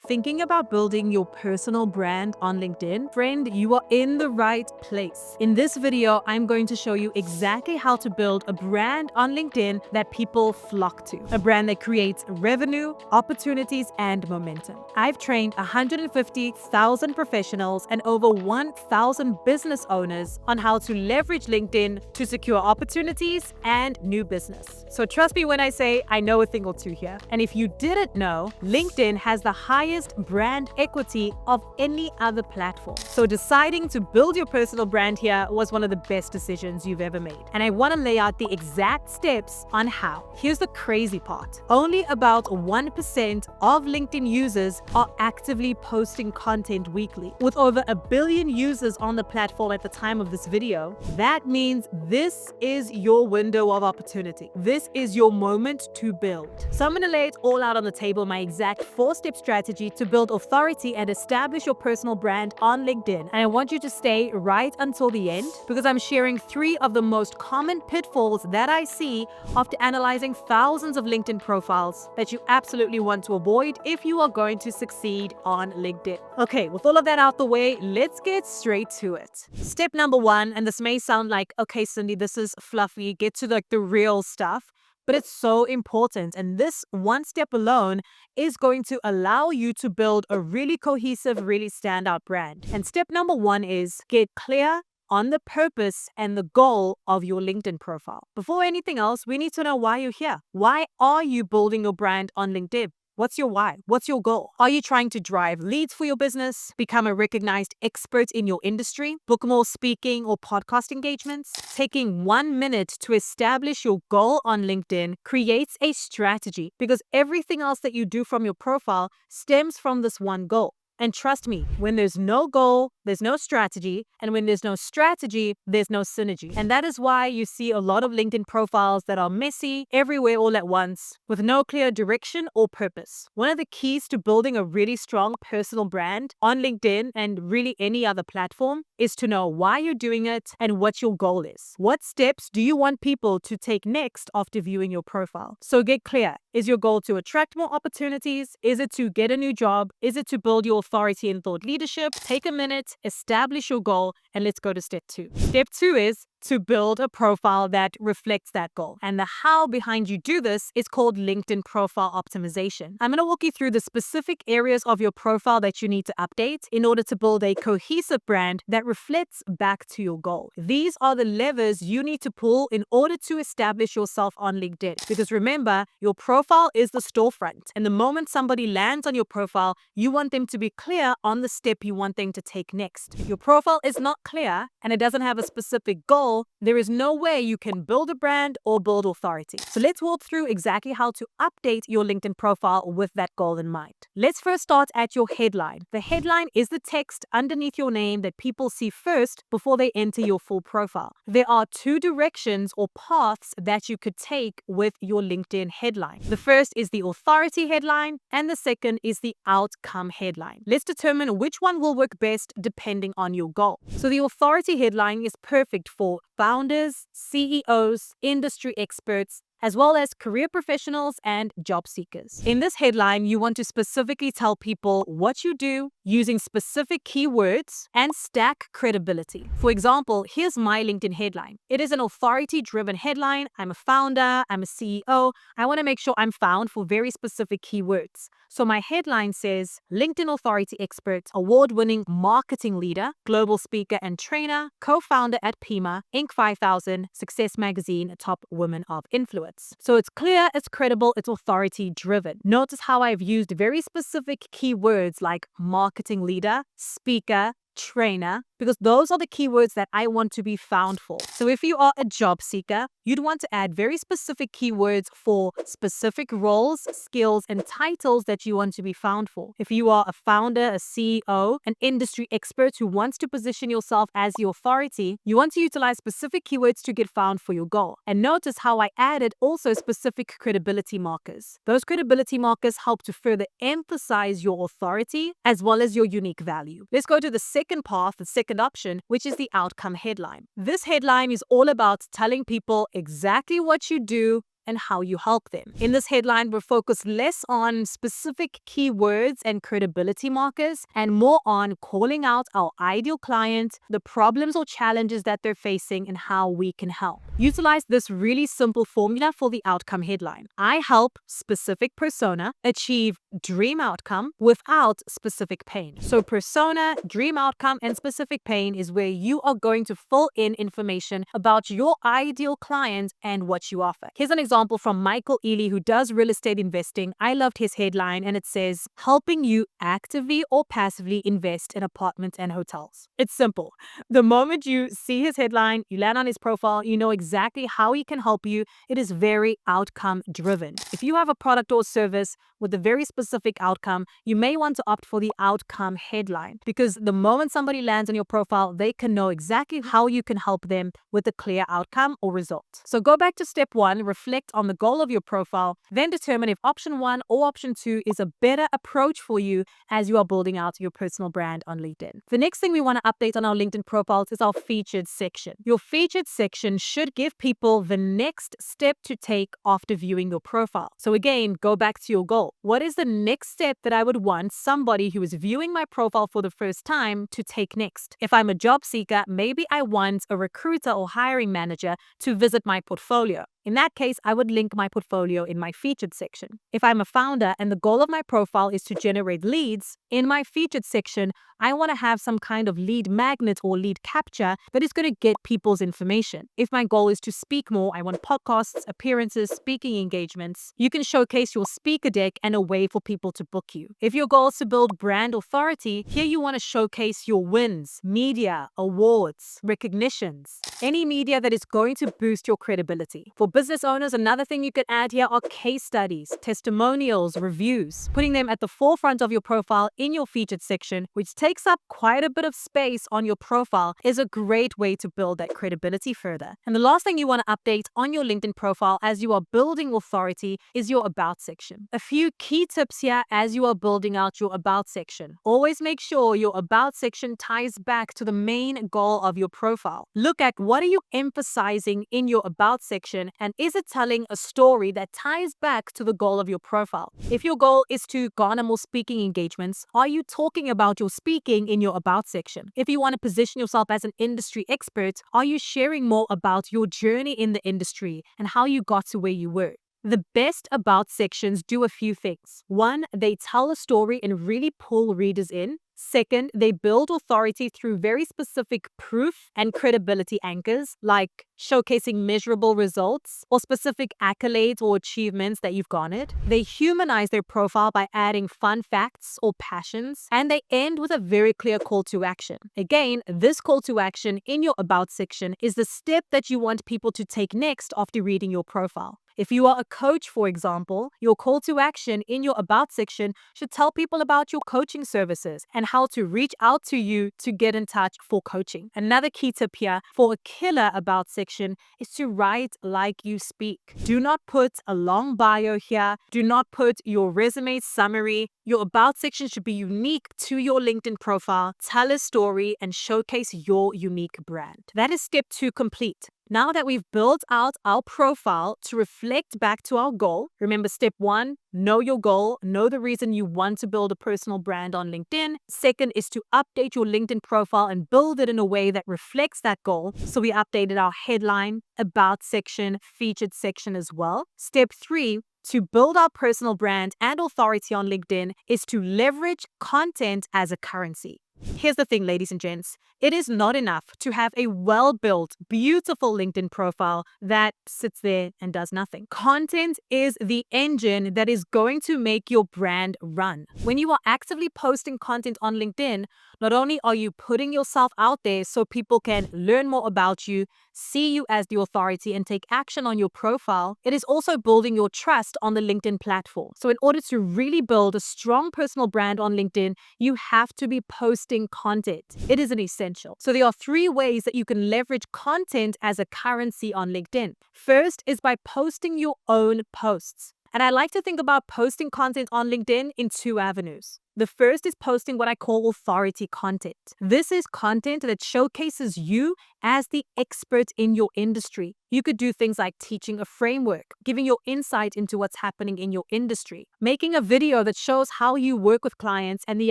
Thinking about building your personal brand on LinkedIn? Friend, you are in the right place. In this video, I'm going to show you exactly how to build a brand on LinkedIn that people flock to. A brand that creates revenue, opportunities, and momentum. I've trained 150,000 professionals and over 1,000 business owners on how to leverage LinkedIn to secure opportunities and new business. So trust me when I say I know a thing or two here. And if you didn't know, LinkedIn has the highest brand equity of any other platform. So deciding to build your personal brand here was one of the best decisions you've ever made. And I want to lay out the exact steps on how. Here's the crazy part. Only about 1% of LinkedIn users are actively posting content weekly. With over 1 billion users on the platform at the time of this video, that means this is your window of opportunity. This is your moment to build. So I'm going to lay it all out on the table, my exact 4-step strategy to build authority and establish your personal brand on LinkedIn. And I want you to stay right until the end because I'm sharing 3 of the most common pitfalls that I see after analyzing thousands of LinkedIn profiles that you absolutely want to avoid if you are going to succeed on LinkedIn. Okay, with all of that out the way, let's get straight to it. Step number 1, and this may sound like, okay, Cindy, this is fluffy, get to the real stuff. But it's so important, and this one step alone is going to allow you to build a really cohesive, really standout brand. And step number 1 is get clear on the purpose and the goal of your LinkedIn profile. Before anything else, we need to know why you're here. Why are you building your brand on LinkedIn? What's your why? What's your goal? Are you trying to drive leads for your business, become a recognized expert in your industry, book more speaking or podcast engagements? Taking 1 minute to establish your goal on LinkedIn creates a strategy because everything else that you do from your profile stems from this one goal. And trust me, when there's no goal, there's no strategy. And when there's no strategy, there's no synergy. And that is why you see a lot of LinkedIn profiles that are messy, everywhere all at once, with no clear direction or purpose. One of the keys to building a really strong personal brand on LinkedIn and really any other platform is to know why you're doing it and what your goal is. What steps do you want people to take next after viewing your profile? So get clear. Is your goal to attract more opportunities? Is it to get a new job? Is it to build your authority and thought leadership? Take a minute, establish your goal, and let's go to step 2. Step 2 is to build a profile that reflects that goal. And the how behind you do this is called LinkedIn profile optimization. I'm going to walk you through the specific areas of your profile that you need to update in order to build a cohesive brand that reflects back to your goal. These are the levers you need to pull in order to establish yourself on LinkedIn. Because remember, your profile is the storefront. And the moment somebody lands on your profile, you want them to be clear on the step you want them to take next. If your profile is not clear and it doesn't have a specific goal, there is no way you can build a brand or build authority. So let's walk through exactly how to update your LinkedIn profile with that goal in mind. Let's first start at your headline. The headline is the text underneath your name that people see first before they enter your full profile. There are 2 directions or paths that you could take with your LinkedIn headline. The first is the authority headline and the second is the outcome headline. Let's determine which one will work best depending on your goal. So the authority headline is perfect for founders, CEOs, industry experts, as well as career professionals and job seekers. In this headline, you want to specifically tell people what you do using specific keywords and stack credibility. For example, here's my LinkedIn headline. It is an authority-driven headline. I'm a founder, I'm a CEO. I want to make sure I'm found for very specific keywords. So my headline says, LinkedIn authority expert, award-winning marketing leader, global speaker and trainer, co-founder at Pima, Inc. 5000, Success Magazine, top women of influence. So it's clear, it's credible, it's authority driven. Notice how I've used very specific keywords like marketing leader, speaker, trainer, because those are the keywords that I want to be found for. So if you are a job seeker, you'd want to add very specific keywords for specific roles, skills, and titles that you want to be found for. If you are a founder, a CEO, an industry expert who wants to position yourself as the authority, you want to utilize specific keywords to get found for your goal. And notice how I added also specific credibility markers. Those credibility markers help to further emphasize your authority as well as your unique value. Let's go to the second path, the second option, which is the outcome headline. This headline is all about telling people exactly what you do and how you help them. In this headline, we're focused less on specific keywords and credibility markers and more on calling out our ideal client, the problems or challenges that they're facing, and how we can help. Utilize this really simple formula for the outcome headline. I help specific persona achieve dream outcome without specific pain. So persona, dream outcome, and specific pain is where you are going to fill in information about your ideal client and what you offer. Here's an example from Michael Ely, who does real estate investing. I loved his headline, and it says, helping you actively or passively invest in apartments and hotels. It's simple. The moment you see his headline, you land on his profile, you know exactly how he can help you. It is very outcome driven. If you have a product or service with a very specific outcome, you may want to opt for the outcome headline, because the moment somebody lands on your profile, they can know exactly how you can help them with a clear outcome or result. So go back to step 1, reflect on the goal of your profile, then determine if option 1 or option 2 is a better approach for you as you are building out your personal brand on LinkedIn. The next thing we want to update on our LinkedIn profiles is our featured section. Your featured section should give people the next step to take after viewing your profile. So again, go back to your goal. What is the next step that I would want somebody who is viewing my profile for the first time to take next? If I'm a job seeker, maybe I want a recruiter or hiring manager to visit my portfolio. In that case, I would link my portfolio in my featured section. If I'm a founder and the goal of my profile is to generate leads, in my featured section, I want to have some kind of lead magnet or lead capture that is going to get people's information. If my goal is to speak more, I want podcasts, appearances, speaking engagements. You can showcase your speaker deck and a way for people to book you. If your goal is to build brand authority, here you want to showcase your wins, media, awards, recognitions, any media that is going to boost your credibility. For business owners, another thing you could add here are case studies, testimonials, reviews. Putting them at the forefront of your profile in your featured section, which takes up quite a bit of space on your profile, is a great way to build that credibility further. And the last thing you want to update on your LinkedIn profile as you are building authority is your about section. A few key tips here as you are building out your about section. Always make sure your about section ties back to the main goal of your profile. Look at what are you emphasizing in your about section, and is it telling a story that ties back to the goal of your profile? If your goal is to garner more speaking engagements, are you talking about your speaking in your about section? If you want to position yourself as an industry expert, are you sharing more about your journey in the industry and how you got to where you were? The best about sections do a few things. 1, they tell a story and really pull readers in. 2nd, they build authority through very specific proof and credibility anchors, like showcasing measurable results or specific accolades or achievements that you've garnered. They humanize their profile by adding fun facts or passions, and they end with a very clear call to action. Again, this call to action in your about section is the step that you want people to take next after reading your profile. If you are a coach, for example, your call to action in your about section should tell people about your coaching services and how to reach out to you to get in touch for coaching. Another key tip here for a killer about section is to write like you speak. Do not put a long bio here. Do not put your resume summary. Your about section should be unique to your LinkedIn profile. Tell a story and showcase your unique brand. That is step 2 complete. Now that we've built out our profile to reflect back to our goal, remember step 1, know your goal, know the reason you want to build a personal brand on LinkedIn. 2nd is to update your LinkedIn profile and build it in a way that reflects that goal. So we updated our headline, about section, featured section as well. Step 3, to build our personal brand and authority on LinkedIn is to leverage content as a currency. Here's the thing, ladies and gents. It is not enough to have a well-built, beautiful LinkedIn profile that sits there and does nothing. Content is the engine that is going to make your brand run. When you are actively posting content on LinkedIn, not only are you putting yourself out there so people can learn more about you, see you as the authority, and take action on your profile, it is also building your trust on the LinkedIn platform. So in order to really build a strong personal brand on LinkedIn, you have to be posting content. It is an essential. So there are 3 ways that you can leverage content as a currency on LinkedIn. First is by posting your own posts. And I like to think about posting content on LinkedIn in 2 avenues. The first is posting what I call authority content. This is content that showcases you as the expert in your industry. You could do things like teaching a framework, giving your insight into what's happening in your industry, making a video that shows how you work with clients and the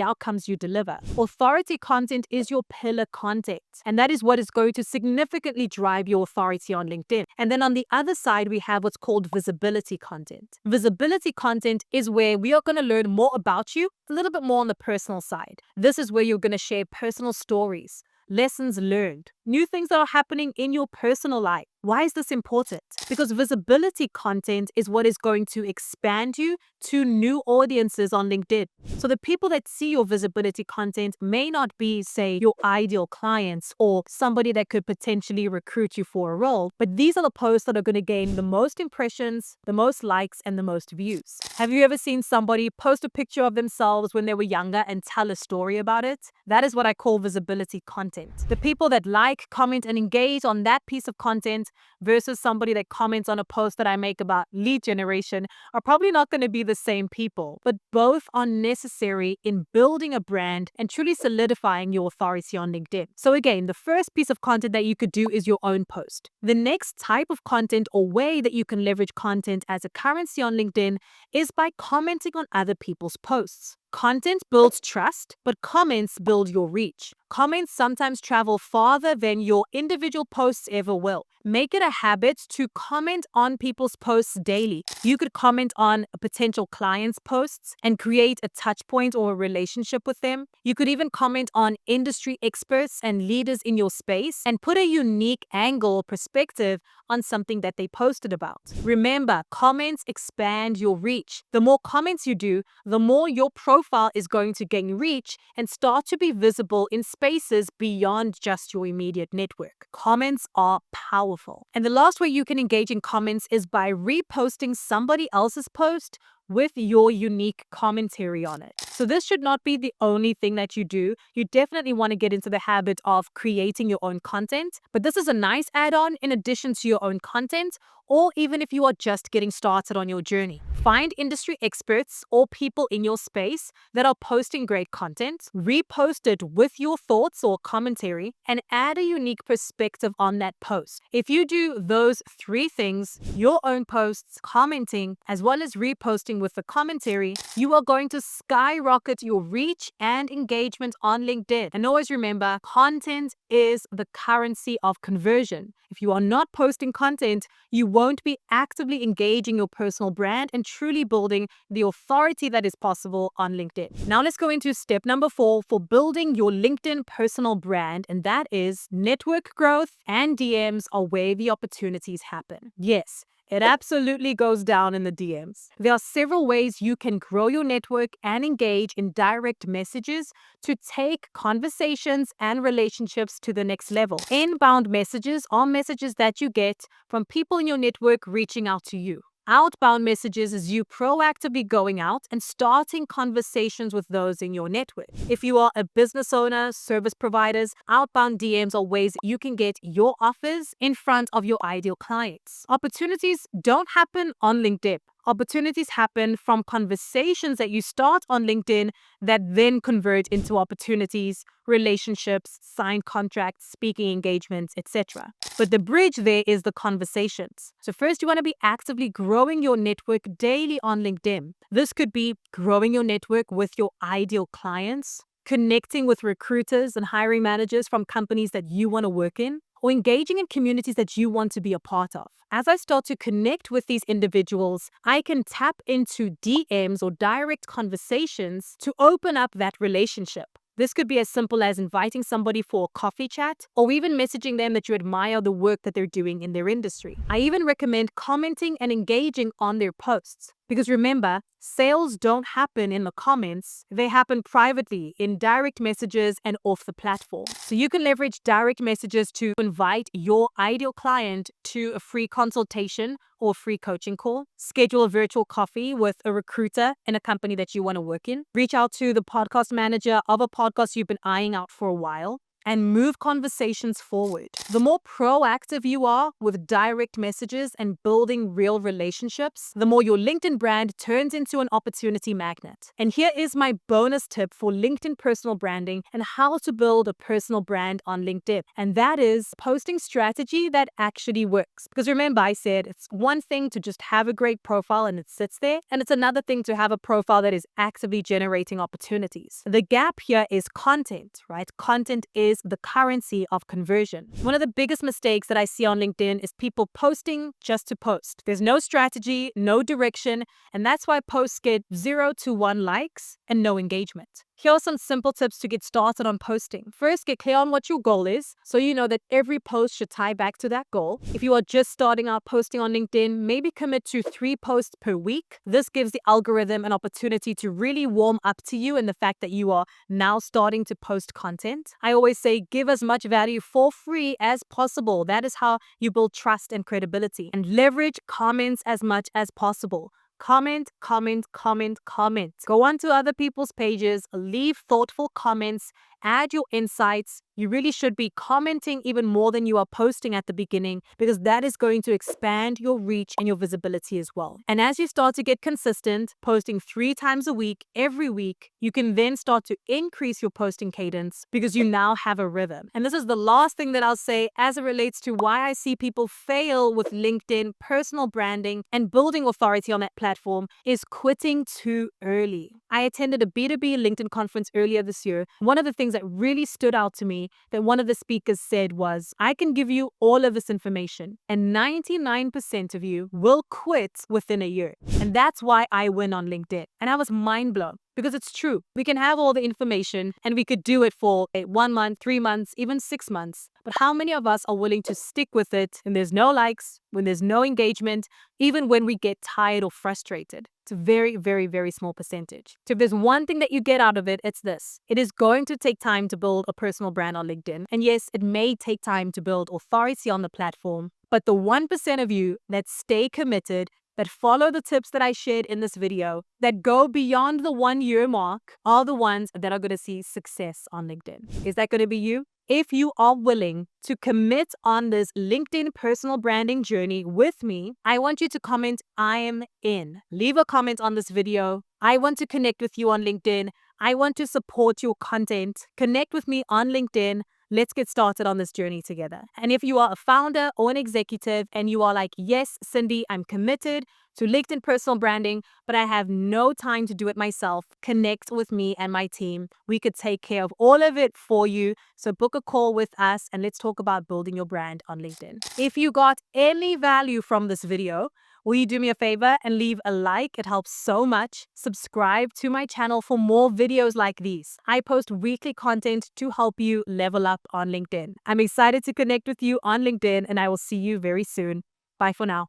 outcomes you deliver. Authority content is your pillar content, and that is what is going to significantly drive your authority on LinkedIn. And then on the other side, we have what's called visibility content. Visibility content is where we are going to learn more about you, a little bit more on the personal side. This is where you're going to share personal stories, lessons learned, new things that are happening in your personal life. Why is this important? Because visibility content is what is going to expand you to new audiences on LinkedIn. So the people that see your visibility content may not be, say, your ideal clients or somebody that could potentially recruit you for a role, but these are the posts that are going to gain the most impressions, the most likes, and the most views. Have you ever seen somebody post a picture of themselves when they were younger and tell a story about it? That is what I call visibility content. The people that like, comment, and engage on that piece of content versus somebody that comments on a post that I make about lead generation are probably not going to be the same people, but both are necessary in building a brand and truly solidifying your authority on LinkedIn. So again, the first piece of content that you could do is your own post. The next type of content or way that you can leverage content as a currency on LinkedIn is by commenting on other people's posts. Content builds trust, but comments build your reach. Comments sometimes travel farther than your individual posts ever will. Make it a habit to comment on people's posts daily. You could comment on a potential client's posts and create a touch point or a relationship with them. You could even comment on industry experts and leaders in your space and put a unique angle or perspective on something that they posted about. Remember, comments expand your reach. The more comments you do, the more your profile is going to gain reach and start to be visible in spaces beyond just your immediate network. Comments are powerful. And the last way you can engage in comments is by reposting somebody else's post with your unique commentary on it. So this should not be the only thing that you do. You definitely want to get into the habit of creating your own content, but this is a nice add-on in addition to your own content, or even if you are just getting started on your journey. Find industry experts or people in your space that are posting great content, repost it with your thoughts or commentary, and add a unique perspective on that post. If you do those three things, your own posts, commenting, as well as reposting with the commentary, you are going to skyrocket your reach and engagement on LinkedIn. And always remember, content is the currency of conversion. If you are not posting content, you won't be actively engaging your personal brand and truly building the authority that is possible on LinkedIn. Now let's go into step number 4 for building your LinkedIn personal brand, and that is network growth, and DMs are where the opportunities happen. Yes, it absolutely goes down in the DMs. There are several ways you can grow your network and engage in direct messages to take conversations and relationships to the next level. Inbound messages are messages that you get from people in your network reaching out to you. Outbound messages is you proactively going out and starting conversations with those in your network. If you are a business owner, service providers, outbound DMs are ways you can get your offers in front of your ideal clients. Opportunities don't happen on LinkedIn. Opportunities happen from conversations that you start on LinkedIn that then convert into opportunities, relationships, signed contracts, speaking engagements, etc. But the bridge there is the conversations. So first, you want to be actively growing your network daily on LinkedIn. This could be growing your network with your ideal clients, connecting with recruiters and hiring managers from companies that you want to work in, or engaging in communities that you want to be a part of. As I start to connect with these individuals, I can tap into DMs or direct conversations to open up that relationship. This could be as simple as inviting somebody for a coffee chat or even messaging them that you admire the work that they're doing in their industry. I even recommend commenting and engaging on their posts. Because remember, sales don't happen in the comments, they happen privately in direct messages and off the platform. So you can leverage direct messages to invite your ideal client to a free consultation or free coaching call, schedule a virtual coffee with a recruiter in a company that you want to work in, reach out to the podcast manager of a podcast you've been eyeing out for a while, and move conversations forward. The more proactive you are with direct messages and building real relationships, the more your LinkedIn brand turns into an opportunity magnet. And here is my bonus tip for LinkedIn personal branding and how to build a personal brand on LinkedIn. And that is posting strategy that actually works. Because remember, I said it's one thing to just have a great profile and it sits there, and it's another thing to have a profile that is actively generating opportunities. The gap here is content, right? Content is the currency of conversion. One of the biggest mistakes that I see on LinkedIn is people posting just to post. There's no strategy, no direction, and that's why posts get 0 to 1 likes and no engagement. Here are some simple tips to get started on posting. First, get clear on what your goal is, so you know that every post should tie back to that goal. If you are just starting out posting on LinkedIn, maybe commit to 3 posts per week. This gives the algorithm an opportunity to really warm up to you and the fact that you are now starting to post content. I always say give as much value for free as possible. That is how you build trust and credibility. And leverage comments as much as possible. Comment, comment, comment, comment. Go onto other people's pages, leave thoughtful comments, add your insights. You really should be commenting even more than you are posting at the beginning, because that is going to expand your reach and your visibility as well. And as you start to get consistent, posting 3 times a week, every week, you can then start to increase your posting cadence because you now have a rhythm. And this is the last thing that I'll say as it relates to why I see people fail with LinkedIn personal branding and building authority on that platform is quitting too early. I attended a B2B LinkedIn conference earlier this year. One of the things that really stood out to me that one of the speakers said was, I can give you all of this information and 99% of you will quit within a year. And that's why I win on LinkedIn. And I was mind blown. Because it's true. We can have all the information and we could do it for 1 month, 3 months, even 6 months. But how many of us are willing to stick with it when there's no likes, when there's no engagement, even when we get tired or frustrated? It's a very, very, very small percentage. So if there's one thing that you get out of it, it's this. It is going to take time to build a personal brand on LinkedIn. And yes, it may take time to build authority on the platform. But the 1% of you that stay committed, that follow the tips that I shared in this video, that go beyond the 1-year mark, are the ones that are going to see success on LinkedIn. Is that going to be you? If you are willing to commit on this LinkedIn personal branding journey with me, I want you to comment, I am in. Leave a comment on this video. I want to connect with you on LinkedIn. I want to support your content. Connect with me on LinkedIn. Let's get started on this journey together. And if you are a founder or an executive and you are like, yes, Cindy, I'm committed to LinkedIn personal branding, but I have no time to do it myself, connect with me and my team. We could take care of all of it for you. So book a call with us and let's talk about building your brand on LinkedIn. If you got any value from this video, will you do me a favor and leave a like? It helps so much. Subscribe to my channel for more videos like these. I post weekly content to help you level up on LinkedIn. I'm excited to connect with you on LinkedIn and I will see you very soon. Bye for now.